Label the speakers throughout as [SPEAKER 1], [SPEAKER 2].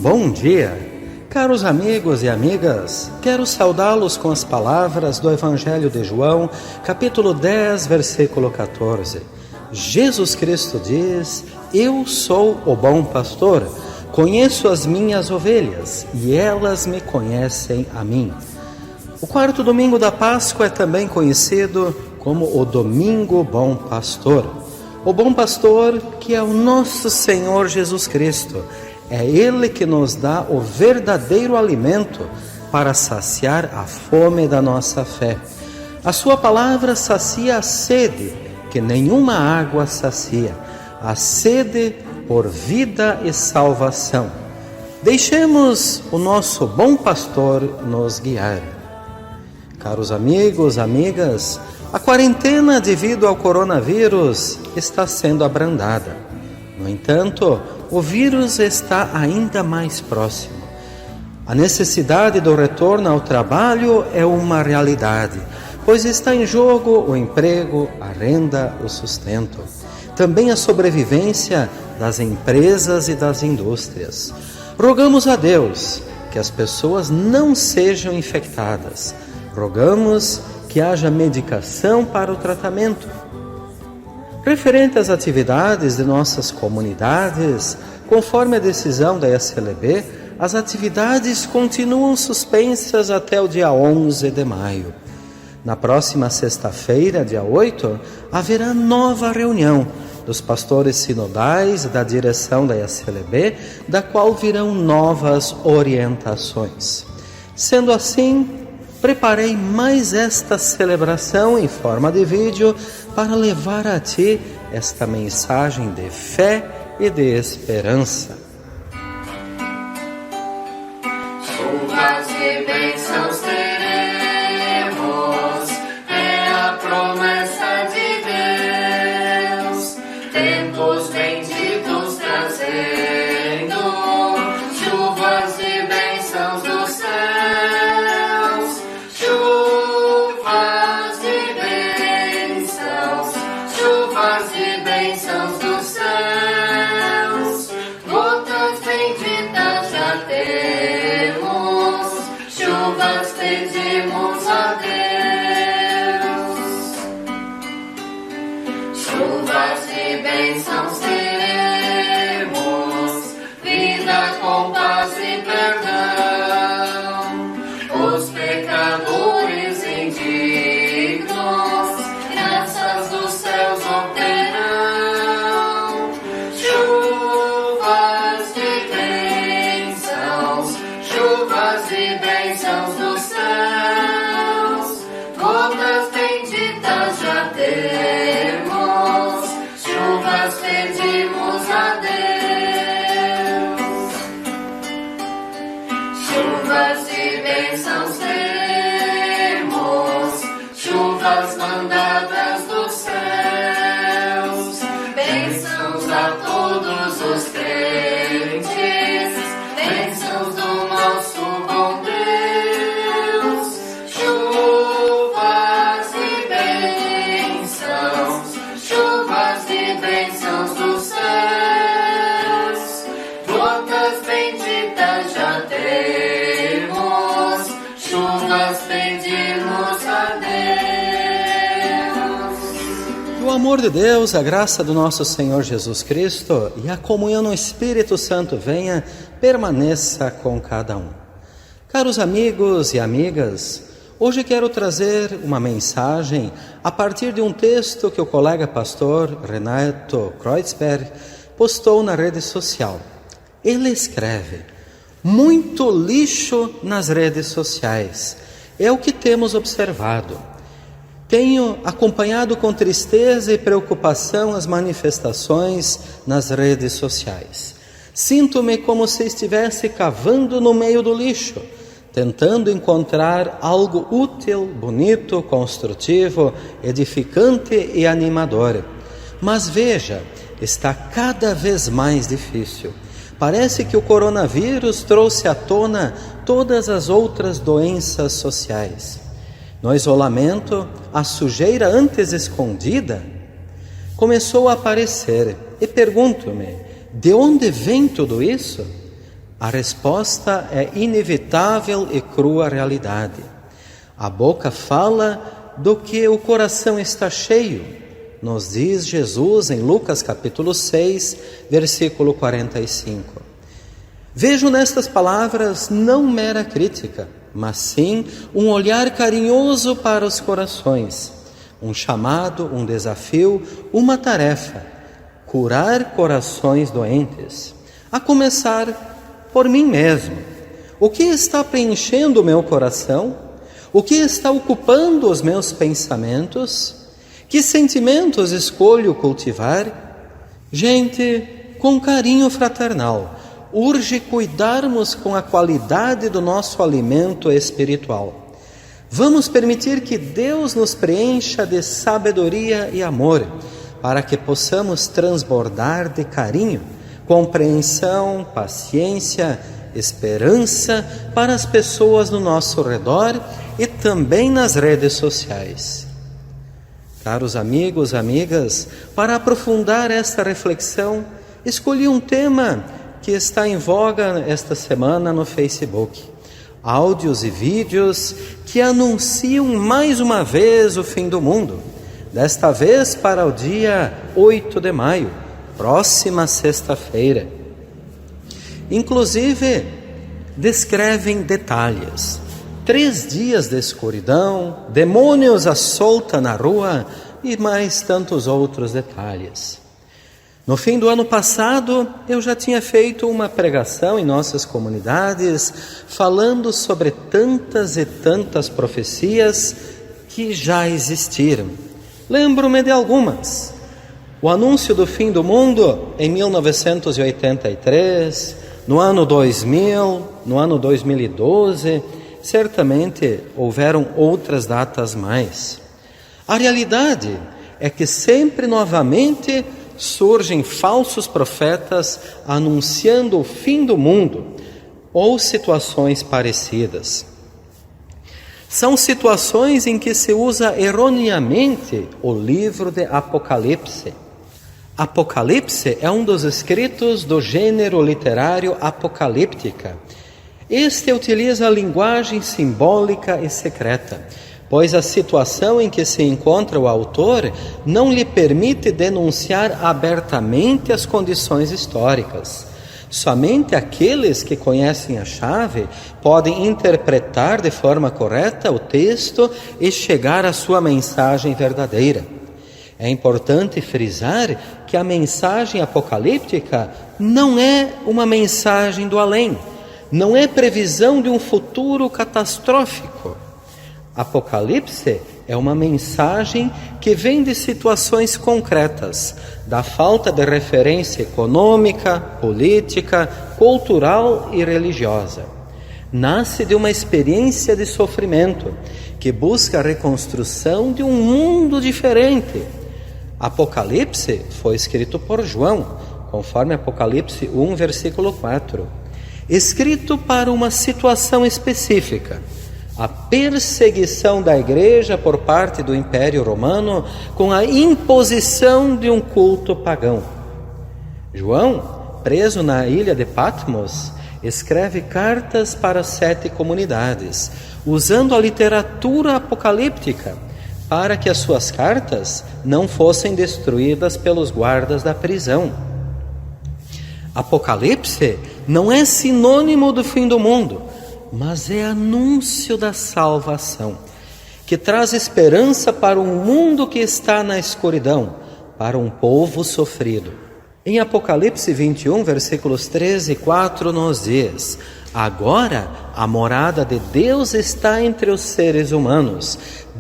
[SPEAKER 1] bom dia, caros amigos e amigas. Quero saudá-los com as palavras do Evangelho de João, capítulo 10, versículo 14. Jesus Cristo diz: Eu sou o bom pastor, conheço as minhas ovelhas e elas me conhecem a mim. O quarto domingo da Páscoa é também conhecido como o Domingo Bom Pastor. O bom pastor, que é o nosso Senhor Jesus Cristo, é Ele que nos dá o verdadeiro alimento para saciar a fome da nossa fé. A sua palavra sacia a sede, que nenhuma água sacia, a sede por vida e salvação. Deixemos o nosso bom pastor nos guiar. Caros amigos, amigas, a quarentena devido ao coronavírus está sendo abrandada. No entanto, o vírus está ainda mais próximo. A necessidade do retorno ao trabalho é uma realidade, pois está em jogo o emprego, a renda, o sustento. Também a sobrevivência das empresas e das indústrias. Rogamos a Deus que as pessoas não sejam infectadas. Rogamos que haja medicação para o tratamento. Referente às atividades de nossas comunidades, conforme a decisão da SLB, as atividades continuam suspensas até o dia 11 de maio. Na próxima sexta-feira, dia 8, haverá nova reunião dos pastores sinodais da direção da SLB, da qual virão novas orientações. Sendo assim, preparei mais esta celebração em forma de vídeo para levar a ti esta mensagem de fé e de esperança.
[SPEAKER 2] Chuvas de bênçãos teremos, é a promessa de Deus, tempos benditos trazendo, chuvas de bênçãos dos céus, chuvas de bênçãos dos céus, gotas benditas já temos, chuvas pedimos a Deus. Chuvas de bênçãos teremos, vida com paz e perdão, os pecadores indignos, graças dos céus obterão. Chuvas de bênçãos dos céus, gotas benditas já temos, chuvas pedimos a Deus. Chuvas de bênçãos temos, chuvas mandadas dos céus, bênçãos a todos os crentes, bênçãos do nosso bom Deus. Chuvas de bênçãos dos céus, gotas benditas já temos, chuvas pedimos a Deus.
[SPEAKER 1] Que o amor de Deus, a graça do nosso Senhor Jesus Cristo e a comunhão no Espírito Santo venha, permaneça com cada um. Caros amigos e amigas, hoje quero trazer uma mensagem a partir de um texto que o colega pastor Renato Kreuzberg postou na rede social. Ele escreve: muito lixo nas redes sociais, é o que temos observado. Tenho acompanhado com tristeza e preocupação as manifestações nas redes sociais. Sinto-me como se estivesse cavando no meio do lixo, tentando encontrar algo útil, bonito, construtivo, edificante e animador. Mas veja, está cada vez mais difícil. Parece que o coronavírus trouxe à tona todas as outras doenças sociais. No isolamento, a sujeira antes escondida começou a aparecer. E pergunto-me, de onde vem tudo isso? A resposta é inevitável e crua realidade. A boca fala do que o coração está cheio, nos diz Jesus em Lucas capítulo 6, versículo 45. Vejo nestas palavras não mera crítica, mas sim um olhar carinhoso para os corações, um chamado, um desafio, uma tarefa: curar corações doentes, a começar por mim mesmo. O que está preenchendo o meu coração? O que está ocupando os meus pensamentos? Que sentimentos escolho cultivar? Gente, com carinho fraternal, urge cuidarmos com a qualidade do nosso alimento espiritual. Vamos permitir que Deus nos preencha de sabedoria e amor, para que possamos transbordar de carinho, compreensão, paciência, esperança para as pessoas no nosso redor e também nas redes sociais. Caros amigos, amigas, para aprofundar esta reflexão, escolhi um tema que está em voga esta semana no Facebook. Áudios e vídeos que anunciam mais uma vez o fim do mundo, desta vez para o dia 8 de maio, próxima sexta-feira. Inclusive, descrevem detalhes: 3 dias de escuridão, demônios à solta na rua e mais tantos outros detalhes. No fim do ano passado, eu já tinha feito uma pregação em nossas comunidades, falando sobre tantas e tantas profecias que já existiram. Lembro-me de algumas. O anúncio do fim do mundo em 1983, no ano 2000, no ano 2012, certamente houveram outras datas mais. A realidade é que sempre novamente surgem falsos profetas anunciando o fim do mundo ou situações parecidas. São situações em que se usa erroneamente o livro de Apocalipse. Apocalipse é um dos escritos do gênero literário apocalíptica. Este utiliza a linguagem simbólica e secreta, pois a situação em que se encontra o autor não lhe permite denunciar abertamente as condições históricas. Somente aqueles que conhecem a chave podem interpretar de forma correta o texto e chegar à sua mensagem verdadeira. É importante frisar que a mensagem apocalíptica não é uma mensagem do além, não é previsão de um futuro catastrófico. Apocalipse é uma mensagem que vem de situações concretas, da falta de referência econômica, política, cultural e religiosa. Nasce de uma experiência de sofrimento que busca a reconstrução de um mundo diferente. Apocalipse foi escrito por João, conforme Apocalipse 1, versículo 4. Escrito para uma situação específica: a perseguição da igreja por parte do Império Romano com a imposição de um culto pagão. João, preso na ilha de Patmos, escreve cartas para 7 comunidades, usando a literatura apocalíptica para que as suas cartas não fossem destruídas pelos guardas da prisão. Apocalipse não é sinônimo do fim do mundo, mas é anúncio da salvação, que traz esperança para um mundo que está na escuridão, para um povo sofrido. Em Apocalipse 21, versículos 13 e 4, nos diz: agora a morada de Deus está entre os seres humanos.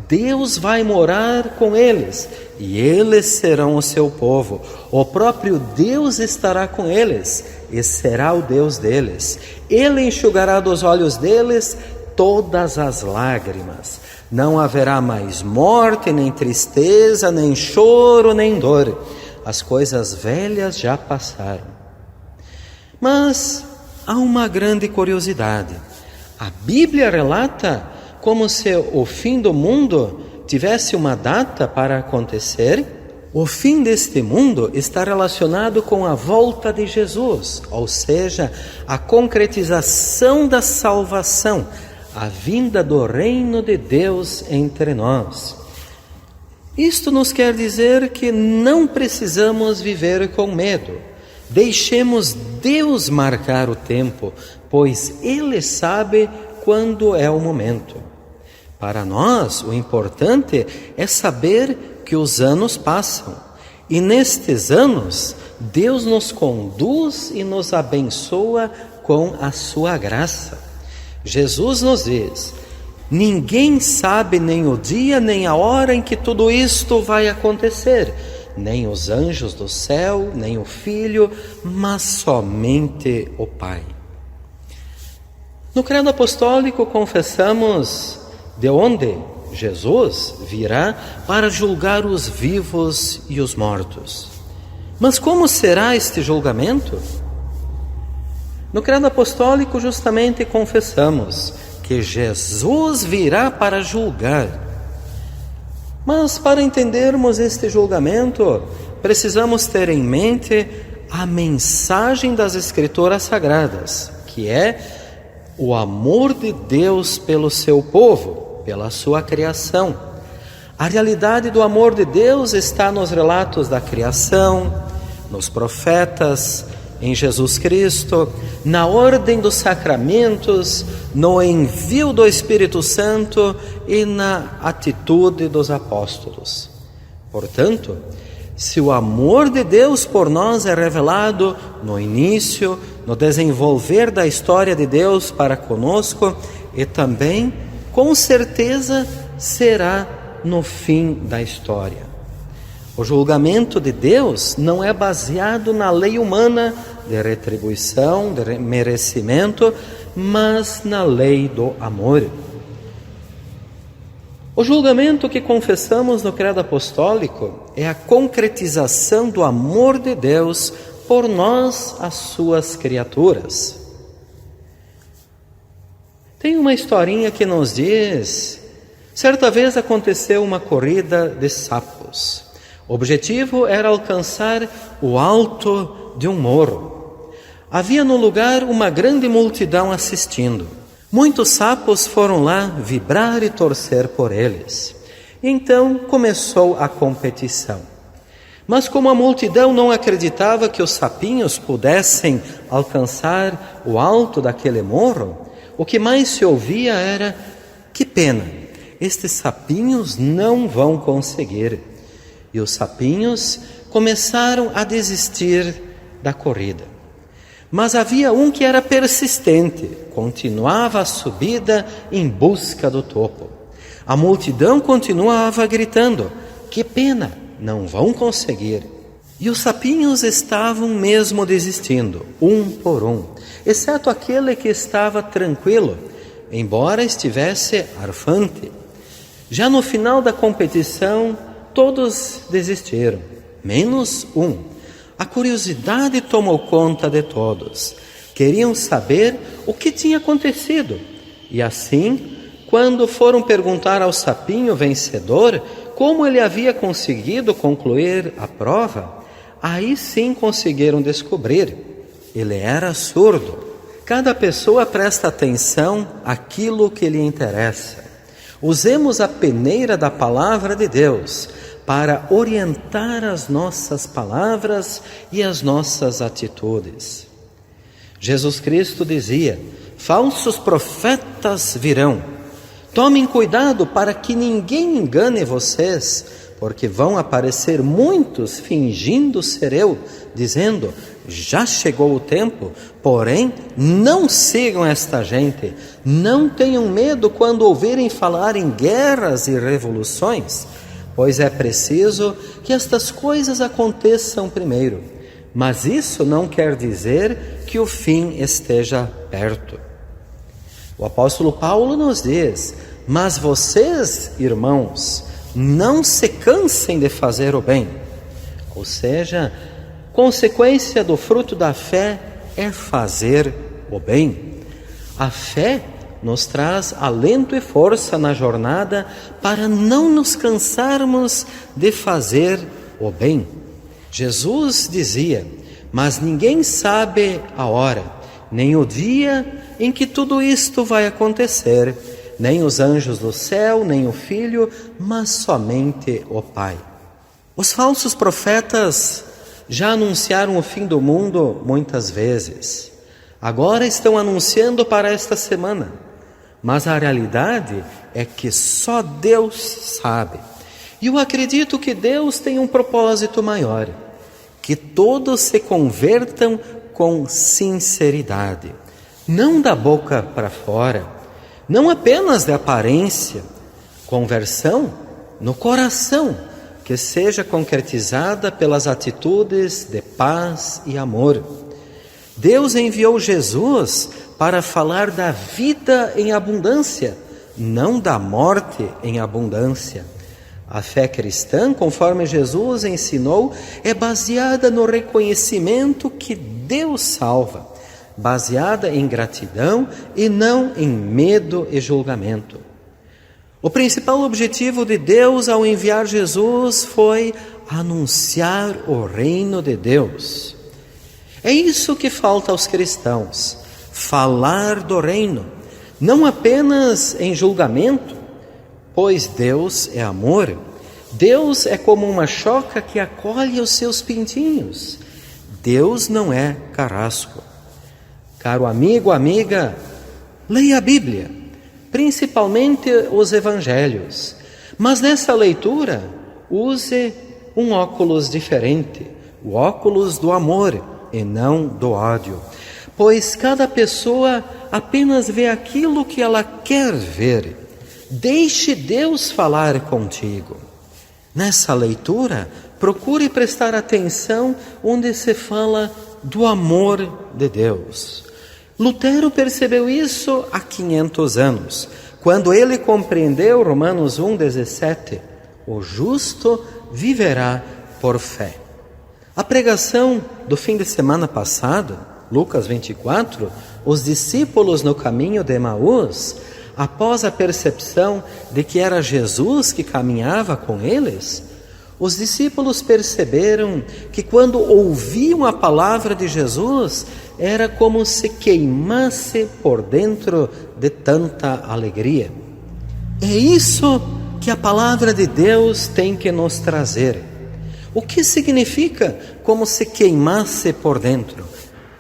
[SPEAKER 1] Deus vai morar com eles, e eles serão o seu povo. O próprio Deus estará com eles, e será o Deus deles. Ele enxugará dos olhos deles todas as lágrimas. Não haverá mais morte, nem tristeza, nem choro, nem dor. As coisas velhas já passaram. Mas há uma grande curiosidade. A Bíblia relata como se o fim do mundo tivesse uma data para acontecer, O fim deste mundo está relacionado com a volta de Jesus, ou seja, a concretização da salvação, a vinda do reino de Deus entre nós. Isto nos quer dizer que não precisamos viver com medo. Deixemos Deus marcar o tempo, pois Ele sabe quando é o momento. Para nós, o importante é saber que os anos passam, e nestes anos, Deus nos conduz e nos abençoa com a sua graça. Jesus nos diz: ninguém sabe nem o dia nem a hora em que tudo isto vai acontecer, nem os anjos do céu, nem o Filho, mas somente o Pai. No credo apostólico confessamos de onde Jesus virá para julgar os vivos e os mortos. Mas como será este julgamento? No credo apostólico justamente confessamos que Jesus virá para julgar. Mas para entendermos este julgamento, precisamos ter em mente a mensagem das Escrituras Sagradas, que é o amor de Deus pelo seu povo, pela sua criação. A realidade do amor de Deus está nos relatos da criação, nos profetas, em Jesus Cristo, na ordem dos sacramentos, no envio do Espírito Santo e na atitude dos apóstolos. Portanto, se o amor de Deus por nós é revelado no início, no desenvolver da história de Deus para conosco, e também, com certeza, será no fim da história. O julgamento de Deus não é baseado na lei humana de retribuição, de merecimento, mas na lei do amor. O julgamento que confessamos no credo apostólico é a concretização do amor de Deus por nós, as suas criaturas. Tem uma historinha que nos diz: certa vez aconteceu uma corrida de sapos. O objetivo era alcançar o alto de um morro. Havia no lugar uma grande multidão assistindo. Muitos sapos foram lá vibrar e torcer por eles. Então começou a competição. Mas como a multidão não acreditava que os sapinhos pudessem alcançar o alto daquele morro, o que mais se ouvia era: que pena, estes sapinhos não vão conseguir. E os sapinhos começaram a desistir da corrida. Mas havia um que era persistente, continuava a subida em busca do topo. A multidão continuava gritando: que pena, não vão conseguir. E os sapinhos estavam mesmo desistindo, um por um, exceto aquele que estava tranquilo, embora estivesse arfante. Já no final da competição, todos desistiram, menos um. A curiosidade tomou conta de todos. Queriam saber o que tinha acontecido. E assim, quando foram perguntar ao sapinho vencedor como ele havia conseguido concluir a prova, aí sim conseguiram descobrir: ele era surdo. Cada pessoa presta atenção àquilo que lhe interessa. Usemos a peneira da palavra de Deus para orientar as nossas palavras e as nossas atitudes. Jesus Cristo dizia: falsos profetas virão. Tomem cuidado para que ninguém engane vocês, porque vão aparecer muitos fingindo ser eu, dizendo: já chegou o tempo. Porém, não sigam esta gente. Não tenham medo quando ouvirem falar em guerras e revoluções, pois é preciso que estas coisas aconteçam primeiro. Mas isso não quer dizer que o fim esteja perto. O apóstolo Paulo nos diz: mas vocês, irmãos, não se cansem de fazer o bem. Ou seja, consequência do fruto da fé é fazer o bem. A fé nos traz alento e força na jornada para não nos cansarmos de fazer o bem. Jesus dizia: mas ninguém sabe a hora, nem o dia em que tudo isto vai acontecer, nem os anjos do céu, nem o Filho, mas somente o Pai. Os falsos profetas já anunciaram o fim do mundo muitas vezes. Agora estão anunciando para esta semana. Mas a realidade é que só Deus sabe. E eu acredito que Deus tem um propósito maior: que todos se convertam com sinceridade, não da boca para fora, não apenas de aparência. Conversão no coração, que seja concretizada pelas atitudes de paz e amor. Deus enviou Jesus para falar da vida em abundância, não da morte em abundância. A fé cristã, conforme Jesus ensinou, é baseada no reconhecimento que Deus salva, baseada em gratidão e não em medo e julgamento. O principal objetivo de Deus ao enviar Jesus foi anunciar o reino de Deus. É isso que falta aos cristãos: falar do reino, não apenas em julgamento, pois Deus é amor. Deus é como uma choca que acolhe os seus pintinhos. Deus não é carrasco. Caro amigo, amiga, leia a Bíblia, principalmente os evangelhos, mas nessa leitura use um óculos diferente, o óculos do amor e não do ódio, pois cada pessoa apenas vê aquilo que ela quer ver. Deixe Deus falar contigo. Nessa leitura, procure prestar atenção onde se fala do amor de Deus. Lutero percebeu isso há 500 anos, quando ele compreendeu Romanos 1,17: o justo viverá por fé. A pregação do fim de semana passado, Lucas 24, os discípulos no caminho de Emaús, após a percepção de que era Jesus que caminhava com eles, os discípulos perceberam que quando ouviam a palavra de Jesus, era como se queimasse por dentro de tanta alegria. É isso que a palavra de Deus tem que nos trazer. O que significa como se queimasse por dentro?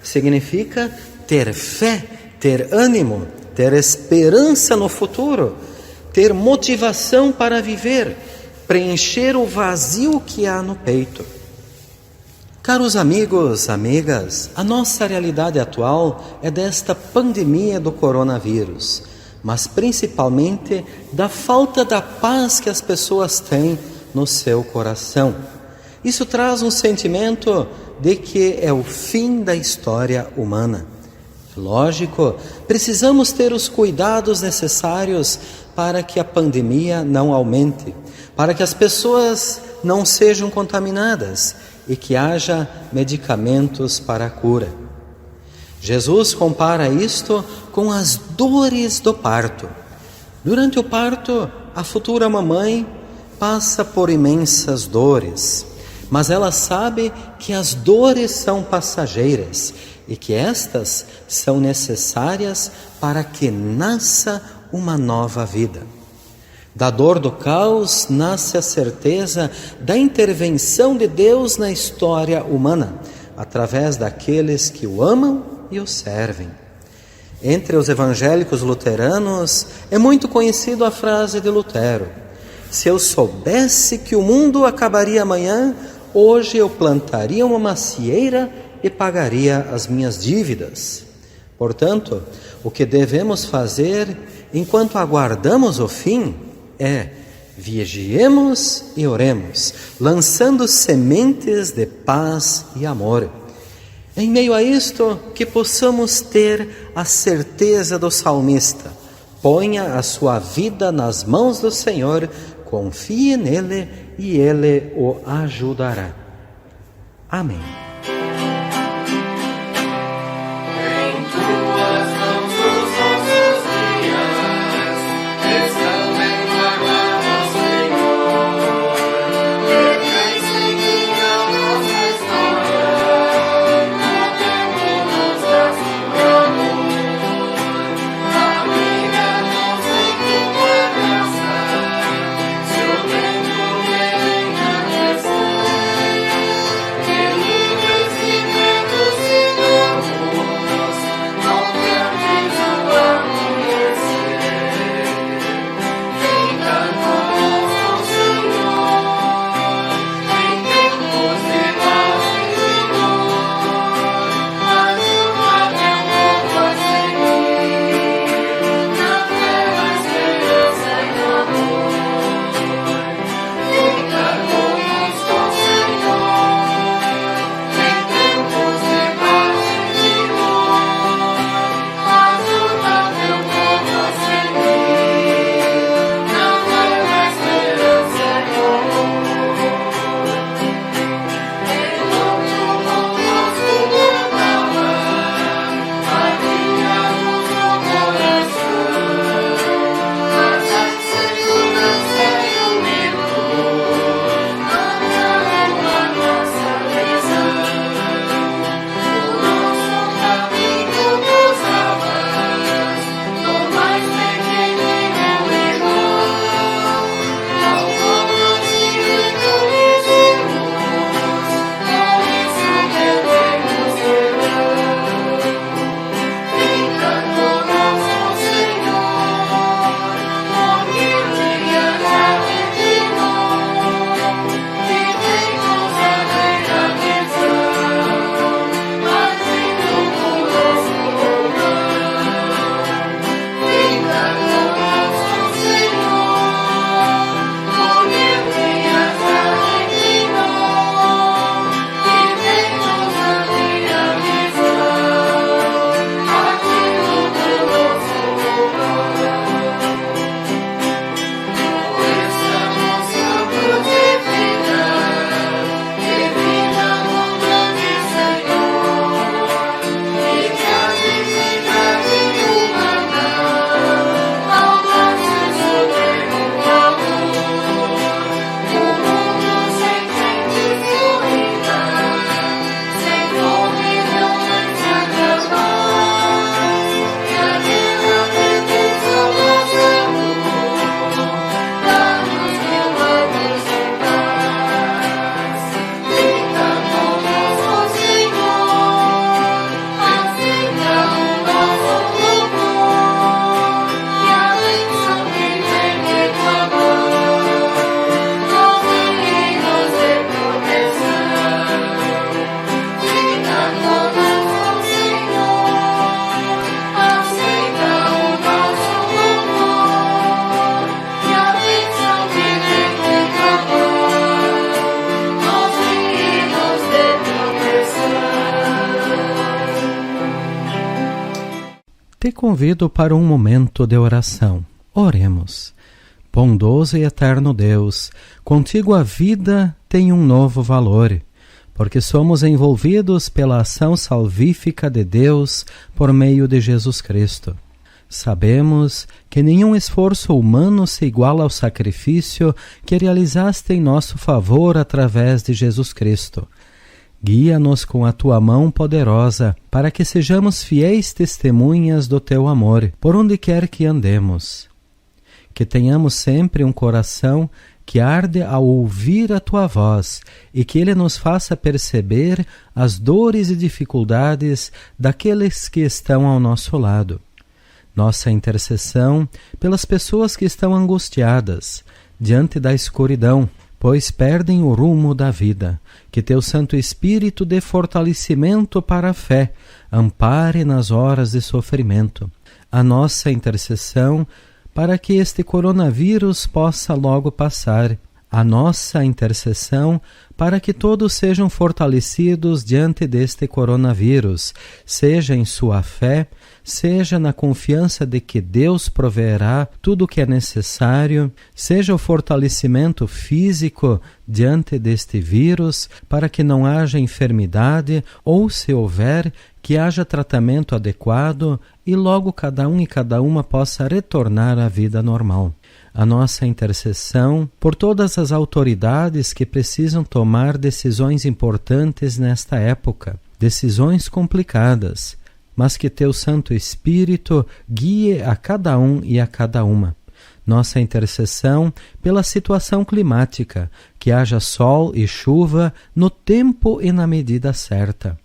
[SPEAKER 1] Significa ter fé, ter ânimo, ter esperança no futuro, ter motivação para viver, preencher o vazio que há no peito. Caros amigos, amigas, a nossa realidade atual é desta pandemia do coronavírus, mas principalmente da falta da paz que as pessoas têm no seu coração. Isso traz um sentimento de que é o fim da história humana. Lógico, precisamos ter os cuidados necessários para que a pandemia não aumente, para que as pessoas não sejam contaminadas e que haja medicamentos para a cura. Jesus compara isto com as dores do parto. Durante o parto, a futura mamãe passa por imensas dores, mas ela sabe que as dores são passageiras e que estas são necessárias para que nasça uma nova vida. Da dor do caos nasce a certeza da intervenção de Deus na história humana, através daqueles que o amam e o servem. Entre os evangélicos luteranos é muito conhecida a frase de Lutero: se eu soubesse que o mundo acabaria amanhã, hoje eu plantaria uma macieira e pagaria as minhas dívidas. Portanto, o que devemos fazer enquanto aguardamos o fim é vigiemos e oremos, lançando sementes de paz e amor. Em meio a isto, que possamos ter a certeza do salmista: ponha a sua vida nas mãos do Senhor, confie nele e ele o ajudará. Amém.
[SPEAKER 2] Senhor,
[SPEAKER 1] te convido para um momento de oração. Oremos. Bondoso e eterno Deus, contigo a vida tem um novo valor, porque somos envolvidos pela ação salvífica de Deus por meio de Jesus Cristo. Sabemos que nenhum esforço humano se iguala ao sacrifício que realizaste em nosso favor através de Jesus Cristo. Guia-nos com a tua mão poderosa, para que sejamos fiéis testemunhas do teu amor, por onde quer que andemos. Que tenhamos sempre um coração que arde ao ouvir a tua voz e que ele nos faça perceber as dores e dificuldades daqueles que estão ao nosso lado. Nossa intercessão pelas pessoas que estão angustiadas diante da escuridão, pois perdem o rumo da vida. Que teu Santo Espírito dê fortalecimento para a fé, ampare nas horas de sofrimento. A nossa intercessão para que este coronavírus possa logo passar. A nossa intercessão para que todos sejam fortalecidos diante deste coronavírus, seja em sua fé, seja na confiança de que Deus proverá tudo o que é necessário, seja o fortalecimento físico diante deste vírus, para que não haja enfermidade, ou se houver, que haja tratamento adequado e logo cada um e cada uma possa retornar à vida normal. A nossa intercessão por todas as autoridades que precisam tomar decisões importantes nesta época, decisões complicadas, mas que teu Santo Espírito guie a cada um e a cada uma. Nossa intercessão pela situação climática, que haja sol e chuva no tempo e na medida certa.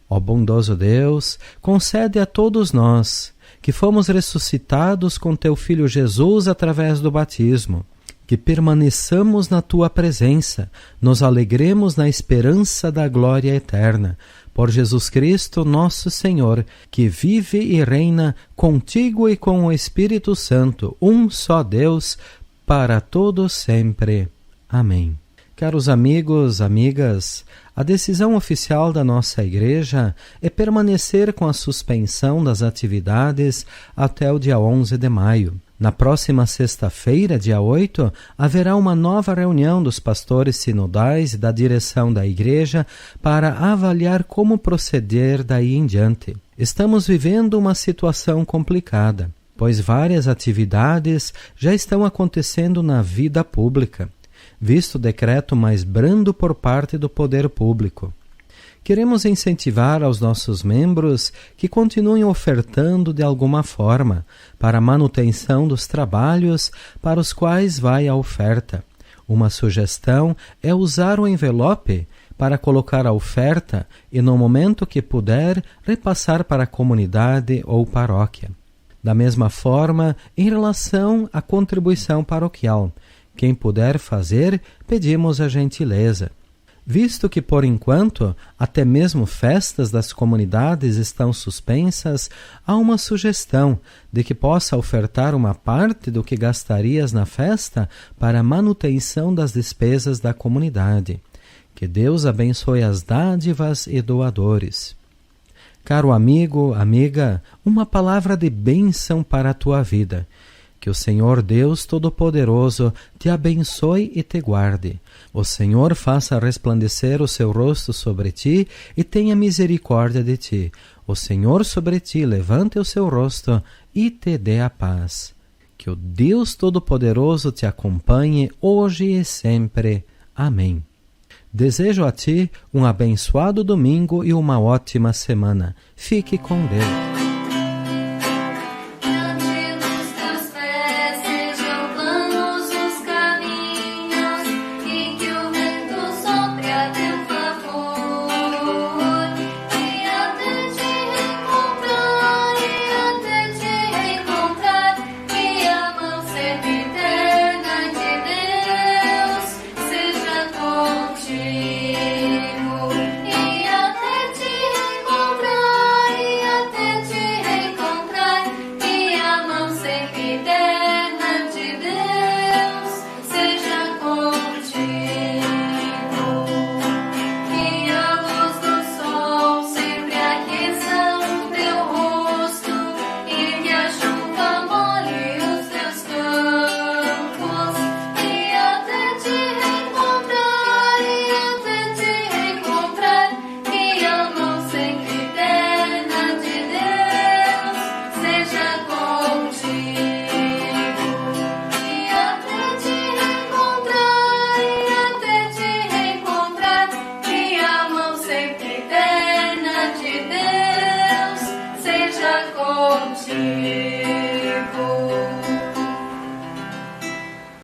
[SPEAKER 1] Ó bondoso Deus, concede a todos nós, que fomos ressuscitados com teu Filho Jesus através do batismo, que permaneçamos na tua presença, nos alegremos na esperança da glória eterna, por Jesus Cristo nosso Senhor, que vive e reina contigo e com o Espírito Santo, um só Deus, para todos sempre. Amém. Caros amigos, amigas, a decisão oficial da nossa Igreja é permanecer com a suspensão das atividades até o dia 11 de maio. Na próxima sexta-feira, dia 8, haverá uma nova reunião dos pastores sinodais e da direção da Igreja para avaliar como proceder daí em diante. Estamos vivendo uma situação complicada, pois várias atividades já estão acontecendo na vida pública, visto o decreto mais brando por parte do poder público. Queremos incentivar aos nossos membros que continuem ofertando de alguma forma para a manutenção dos trabalhos para os quais vai a oferta. Uma sugestão é usar o envelope para colocar a oferta e, no momento que puder, repassar para a comunidade ou paróquia. Da mesma forma, em relação à contribuição paroquial, quem puder fazer, pedimos a gentileza. Visto que, por enquanto, até mesmo festas das comunidades estão suspensas, há uma sugestão de que possa ofertar uma parte do que gastarias na festa para a manutenção das despesas da comunidade. Que Deus abençoe as dádivas e doadores. Caro amigo, amiga, uma palavra de bênção para a tua vida. Que o Senhor Deus Todo-Poderoso te abençoe e te guarde. O Senhor faça resplandecer o seu rosto sobre ti e tenha misericórdia de ti. O Senhor sobre ti levante o seu rosto e te dê a paz. Que o Deus Todo-Poderoso te acompanhe hoje e sempre. Amém. Desejo a ti um abençoado domingo e uma ótima semana. Fique com Deus.